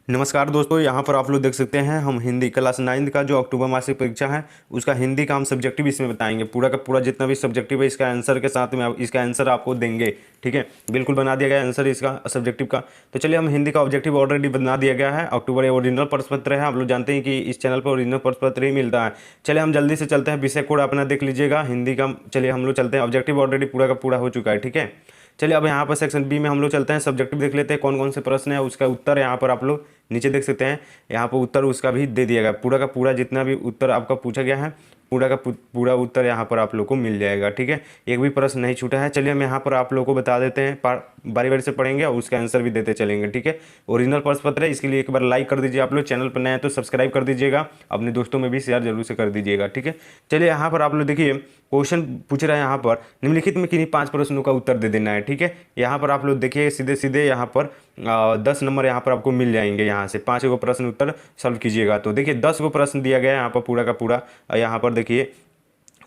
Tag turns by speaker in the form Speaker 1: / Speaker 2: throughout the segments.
Speaker 1: नमस्कार दोस्तों, यहाँ पर आप लोग देख सकते हैं हम हिंदी क्लास 9 का जो अक्टूबर मास की परीक्षा है उसका हिंदी का हम सब्जेक्टिव इसमें बताएंगे। पूरा का पूरा जितना भी सब्जेक्टिव है इसका आंसर के साथ में इसका आंसर आपको देंगे। ठीक है, बिल्कुल बना दिया गया आंसर इसका सब्जेक्टिव का। तो चलिए, हम हिंदी का ऑब्जेक्टिव ऑलरेडी बना दिया गया है। अक्टूबर ओरिजिनल प्रश्न पत्र है, आप लोग जानते हैं कि इस चैनल पर ओरिजिनल प्रश्न पत्र ही मिलता है। चलिए हम जल्दी से चलते हैं, विषय कोड अपना देख लीजिएगा हिंदी का। चलिए हम लोग चलते हैं, ऑब्जेक्टिव ऑलरेडी पूरा का पूरा हो चुका है। ठीक है, चलिए अब यहाँ पर सेक्शन बी में हम लोग चलते हैं, सब्जेक्टिव देख लेते हैं कौन कौन से प्रश्न है, उसका उत्तर यहाँ पर आप लोग नीचे देख सकते हैं। यहाँ पर उत्तर उसका भी दे दिया गया, पूरा का पूरा जितना भी उत्तर आपका पूछा गया है पूरा का पूरा उत्तर यहाँ पर आप लोग को मिल जाएगा। ठीक है, एक भी प्रश्न नहीं छूटा है। चलिए हम यहाँ पर आप लोगों को बता देते हैं, बारी बारी से पढ़ेंगे और उसका आंसर भी देते चलेंगे। ठीक है, ओरिजिनल प्रश्न पत्र है, इसके लिए एक बार लाइक कर दीजिए। आप लोग चैनल पर नए हैं तो सब्सक्राइब कर दीजिएगा, अपने दोस्तों में भी शेयर जरूर से कर दीजिएगा। ठीक है, चलिए यहाँ पर आप लोग देखिए क्वेश्चन पूछ रहा है, यहाँ पर निम्नलिखित में किन्हीं 5 प्रश्नों का उत्तर दे देना है। ठीक है, यहाँ पर आप लोग देखिए सीधे सीधे यहाँ पर 10 नंबर यहाँ पर आपको मिल जाएंगे। यहाँ से 5 गो प्रश्न उत्तर सॉल्व कीजिएगा तो देखिए 10 गो प्रश्न दिया गया है यहाँ पर पूरा का पूरा। यहाँ पर देखिए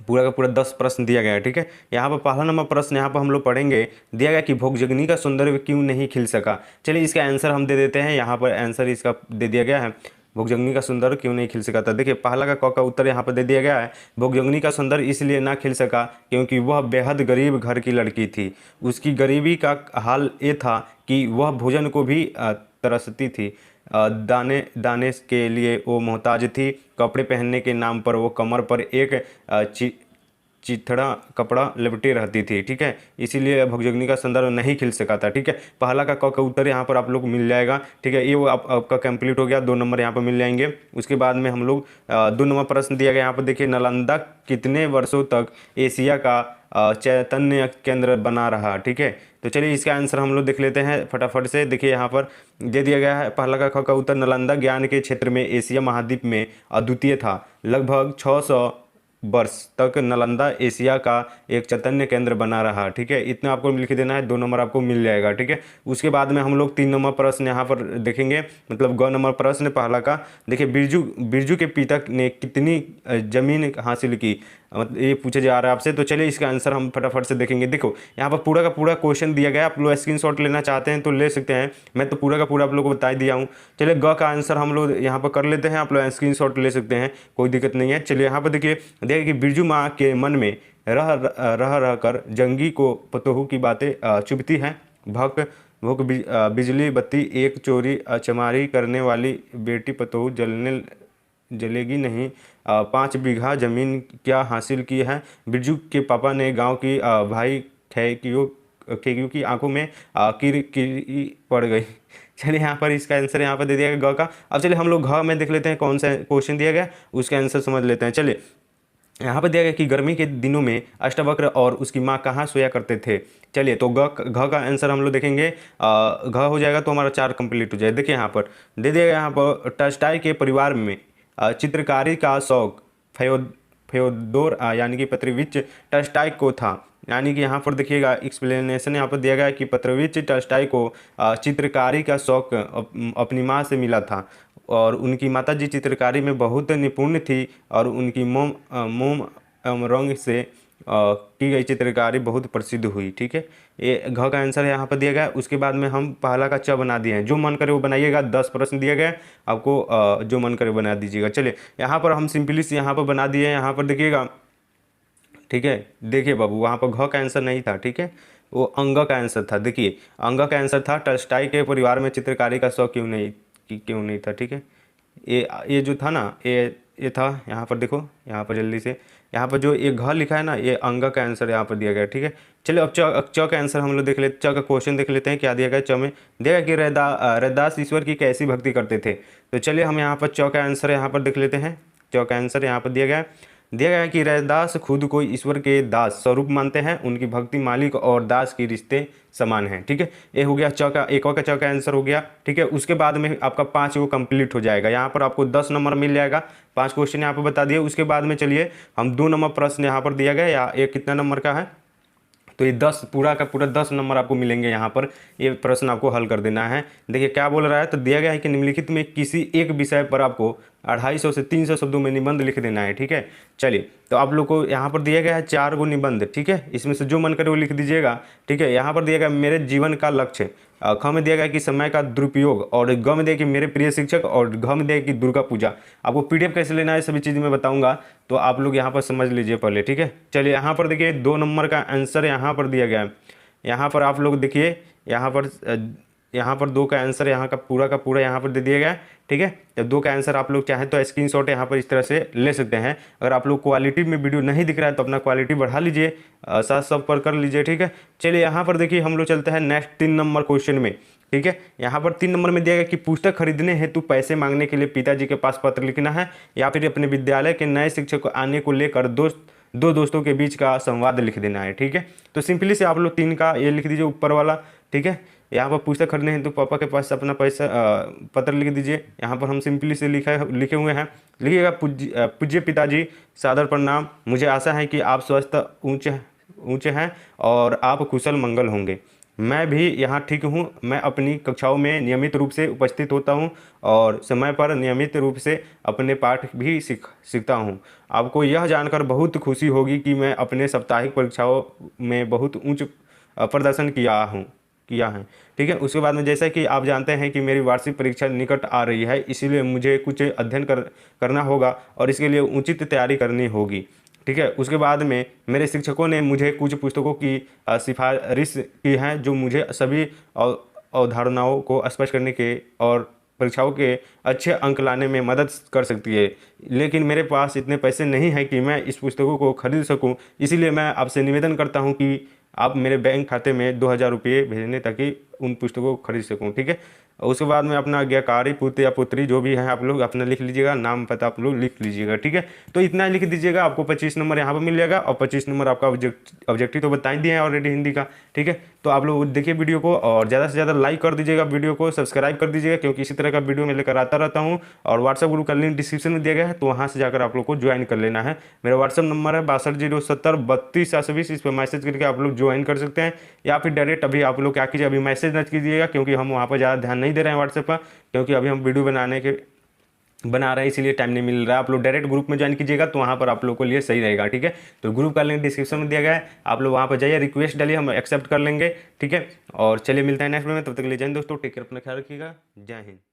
Speaker 1: पूरा का पूरा 10 प्रश्न दिया गया है। ठीक है, यहाँ पर पहला नंबर प्रश्न यहाँ पर हम लोग पढ़ेंगे, दिया गया कि भोगजगनी का सौंदर्य क्यों नहीं खिल सका। चलिए इसका आंसर हम दे देते हैं, यहाँ पर आंसर इसका दे दिया गया है, भोगजगनी का सौंदर्य क्यों नहीं खिल सका था। देखिए पहला का क का उत्तर यहाँ पर दे दिया गया है, भोगजगनी का सौंदर्य इसलिए ना खिल सका क्योंकि वह बेहद गरीब घर की लड़की थी। उसकी गरीबी का हाल ये था कि वह भोजन को भी तरसती थी, दाने दाने के लिए वो मोहताज थी। कपड़े पहनने के नाम पर वो कमर पर एक चिथड़ा कपड़ा लपेटे रहती थी। ठीक है, इसीलिए भोगजगनी का सौंदर्य नहीं खिल सका था। ठीक है, पहला का क का उत्तर यहाँ पर आप लोग को मिल जाएगा। ठीक है, ये वो आपका कंप्लीट हो गया, 2 नंबर यहाँ पर मिल जाएंगे। उसके बाद में हम लोग 2 नंबर प्रश्न दिया गया यहाँ पर देखिए, नालंदा कितने वर्षों तक एशिया का चैतन्य केंद्र बना रहा। ठीक है, तो चलिए इसका आंसर हम लोग देख लेते हैं फटाफट से। देखिए यहाँ पर दे दिया गया है, पहला का ख का उत्तर, नालंदा ज्ञान के क्षेत्र में एशिया महाद्वीप में अद्वितीय था। लगभग 600 वर्ष तक नालंदा एशिया का एक चैतन्य केंद्र बना रहा। ठीक है, इतना आपको लिख देना है, 2 नंबर आपको मिल जाएगा। ठीक है, उसके बाद में हम लोग 3 नंबर प्रश्न यहाँ पर देखेंगे, मतलब ग नंबर प्रश्न पहला का। देखिए बिरजू बिरजू के पिता ने कितनी जमीन हासिल की, मतलब ये पूछा जा रहा है आपसे। तो चलिए इसका आंसर हम फटाफट से देखेंगे। देखो यहाँ पर पूरा का पूरा क्वेश्चन दिया गया, आप लोग स्क्रीनशॉट लेना चाहते हैं तो ले सकते हैं, मैं तो पूरा का पूरा आप लोग को बता दिया हूँ। चलिए ग का आंसर हम लोग यहाँ पर कर लेते हैं, आप लोग स्क्रीनशॉट ले सकते हैं, कोई दिक्कत नहीं है। चलिए यहाँ पर देखिए कि बिरजू माँ के मन में रह कर जंगी को पतोहू की बातें चुभती हैं। भक भूख बिजली बत्ती एक चोरी चमारी करने वाली बेटी पतोहू जलेगी नहीं। 5 बीघा जमीन क्या हासिल की है। बिरजू के पापा ने गांव की भाई खेकियों की आंखों में किरी पड़ गई। चलिए यहाँ पर इसका आंसर यहाँ पर दे दिया गया ग का। अब चलिए हम लोग घ में देख लेते हैं कौन सा क्वेश्चन दिया गया, उसका आंसर समझ लेते हैं। चलिए यहाँ पर दिया गया कि गर्मी के दिनों में अष्टवक्र और उसकी माँ कहाँ सोया करते थे। चलिए तो घ का आंसर हम लोग देखेंगे, घ हो जाएगा तो हमारा 4 कंप्लीट हो जाए। देखिए यहाँ पर दे दिया गया, यहाँ पर टॉल्स्टॉय के परिवार में चित्रकारी का शौक फ्योदोर यानी कि पेट्रोविच टॉल्स्टॉय को था। यानी कि यहाँ पर देखिएगा एक्सप्लेनेशन यहाँ पर दिया गया कि पेट्रोविच टॉल्स्टॉय को चित्रकारी का शौक अपनी माँ से मिला था और उनकी माताजी चित्रकारी में बहुत निपुण थी और उनकी मोम रंग से की गई चित्रकारी बहुत प्रसिद्ध हुई। ठीक है, ये घ का आंसर यहाँ पर दिया गया। उसके बाद में हम पहला का च बना दिए हैं, जो मन करे वो बनाइएगा। 10 प्रश्न दिया गया आपको, जो मन करे बना दीजिएगा। चलिए यहाँ पर हम सिंपली से यहाँ पर बना दिए हैं, यहाँ पर देखिएगा। ठीक है, देखिए बाबू वहाँ पर घ का आंसर नहीं था। ठीक है, वो अंग का आंसर था। देखिए अंग का आंसर था, टॉल्स्टॉय के परिवार में चित्रकारी का शौक क्यों नहीं था। ठीक है, ये जो था ना, ये था। यहाँ पर देखो, यहाँ पर जल्दी से यहाँ पर जो ये घ लिखा है ना, ये अंग का आंसर यहाँ पर दिया गया। ठीक है, चलिए अब च का आंसर हम लोग देख लेते, च का क्वेश्चन देख लेते हैं क्या दिया गया। च में दिया गया कि रैदास ईश्वर की कैसी भक्ति करते थे। तो चलिए हम यहाँ पर च का आंसर यहाँ पर देख लेते हैं। च का आंसर यहाँ पर दिया गया कि रैदास खुद को ईश्वर के दास स्वरूप मानते हैं, उनकी भक्ति मालिक और दास के रिश्ते समान हैं। ठीक है, ये हो गया च का, एक और का च का आंसर हो गया। ठीक है, उसके बाद में आपका 5 को कंप्लीट हो जाएगा, यहाँ पर आपको 10 नंबर मिल जाएगा। 5 क्वेश्चन यहाँ पर बता दिए। उसके बाद में चलिए हम 2 नंबर प्रश्न यहाँ पर दिया गया, या ये कितना नंबर का है, तो ये 10 पूरा का पूरा 10 नंबर आपको मिलेंगे। यहाँ पर ये प्रश्न आपको हल कर देना है। देखिए क्या बोल रहा है, तो दिया गया है कि निम्नलिखित में किसी एक विषय पर आपको 250 से 300 शब्दों में निबंध लिख देना है। ठीक है, चलिए तो आप लोग को यहाँ पर दिया गया है 4 गो निबंध। ठीक है, इसमें से जो मन करे वो लिख दीजिएगा। ठीक है, यहाँ पर दिया गया मेरे जीवन का लक्ष्य, ख में दिया गया कि समय का दुरुपयोग, और ग में दिया कि मेरे प्रिय शिक्षक, और घ में दिया कि दुर्गा पूजा। आपको पीडीएफ कैसे लेना है सभी चीज़ मैं बताऊंगा, तो आप लोग यहाँ पर समझ लीजिए पहले। ठीक है, चलिए यहाँ पर देखिए 2 नंबर का आंसर यहाँ पर दिया गया है। यहाँ पर आप लोग देखिए, यहाँ पर 2 का आंसर यहाँ का पूरा यहाँ पर दे दिया गया है। ठीक है, जब 2 का आंसर आप लोग चाहें तो स्क्रीनशॉट यहाँ पर इस तरह से ले सकते हैं। अगर आप लोग क्वालिटी में वीडियो नहीं दिख रहा है तो अपना क्वालिटी बढ़ा लीजिए, साथ सब पर कर लीजिए। ठीक है, चलिए यहाँ पर देखिए हम लोग चलते हैं नेक्स्ट 3 नंबर क्वेश्चन में। ठीक है, यहाँ पर 3 नंबर में दिया गया कि पुस्तक खरीदने हेतु पैसे मांगने के लिए पिताजी के पास पत्र लिखना है, या फिर अपने विद्यालय के नए शिक्षक आने को लेकर दो दोस्तों के बीच का संवाद लिख देना है। ठीक है, तो सिंपली से आप लोग 3 का ये लिख दीजिए ऊपर वाला। ठीक है, यहाँ पर पुस्तक खरीदने हैं तो पापा के पास अपना पत्र लिख दीजिए। यहाँ पर हम सिंपली से लिखे हुए हैं, लिखिएगा पूज्य पिताजी, सादर प्रणाम। मुझे आशा है कि आप स्वस्थ ऊंचे हैं और आप कुशल मंगल होंगे। मैं भी यहाँ ठीक हूँ। मैं अपनी कक्षाओं में नियमित रूप से उपस्थित होता हूँ और समय पर नियमित रूप से अपने पाठ भी सीखता हूँ। आपको यह जानकर बहुत खुशी होगी कि मैं अपने साप्ताहिक परीक्षाओं में बहुत उच्च प्रदर्शन किया है। ठीक है, उसके बाद में जैसा कि आप जानते हैं कि मेरी वार्षिक परीक्षा निकट आ रही है, इसीलिए मुझे कुछ अध्ययन करना होगा और इसके लिए उचित तैयारी करनी होगी। ठीक है, उसके बाद में मेरे शिक्षकों ने मुझे कुछ पुस्तकों की सिफारिश की है जो मुझे सभी अवधारणाओं को स्पष्ट करने के और परीक्षाओं के अच्छे अंक लाने में मदद कर सकती है, लेकिन मेरे पास इतने पैसे नहीं हैं कि मैं इस पुस्तकों को खरीद सकूं। इसीलिए मैं आपसे निवेदन करता हूं कि आप मेरे बैंक खाते में 2000 रुपये भेजने ताकि उन पुस्तकों को खरीद सकूं। ठीक है, उसके बाद में अपना आज्ञाकारी पुत्र या पुत्री जो भी है आप लोग अपना लिख लीजिएगा, नाम पता आप लोग लिख लीजिएगा। ठीक है, तो इतना लिख दीजिएगा, आपको 25 नंबर यहाँ पर मिल जाएगा और 25 नंबर आपका ऑब्जेक्टिव तो बता ही दिए हैं ऑलरेडी हिंदी का। ठीक है, तो आप लोग देखिए वीडियो को और ज़्यादा से ज़्यादा लाइक कर दीजिएगा, वीडियो को सब्सक्राइब कर दीजिएगा, क्योंकि इसी तरह का वीडियो मैं लेकर आता रहता हूँ। और व्हाट्सअप ग्रुप का लिंक डिस्क्रिप्शन में दिया गया है, तो वहाँ से जाकर आप लोग को ज्वाइन कर लेना है। मेरा व्हाट्सअप नंबर है 6207323020, इस पर मैसेज करके आप लोग ज्वाइन कर सकते हैं, या फिर डायरेक्ट अभी आप लोग क्या कीजिए, अभी मैसेज न कीजिएगा, क्योंकि हम वहाँ पर ज़्यादा ध्यान नहीं दे रहे हैं व्हाट्सएप पर, क्योंकि अभी हम वीडियो बना रहे हैं इसीलिए टाइम नहीं मिल रहा है। आप लोग डायरेक्ट ग्रुप में ज्वाइन कीजिएगा तो वहाँ पर आप लोग को लिए सही रहेगा। ठीक है, तो ग्रुप का लिंक डिस्क्रिप्शन में दिया गया है, आप लोग वहाँ पर जाइए, रिक्वेस्ट डालिए, हम एक्सेप्ट कर लेंगे। ठीक है, और चलिए मिलते हैं नेक्स्ट वीडियो में, तब तक के लिए जय हिंद दोस्तों, टेक केयर, अपना ख्याल रखिएगा, जय हिंद।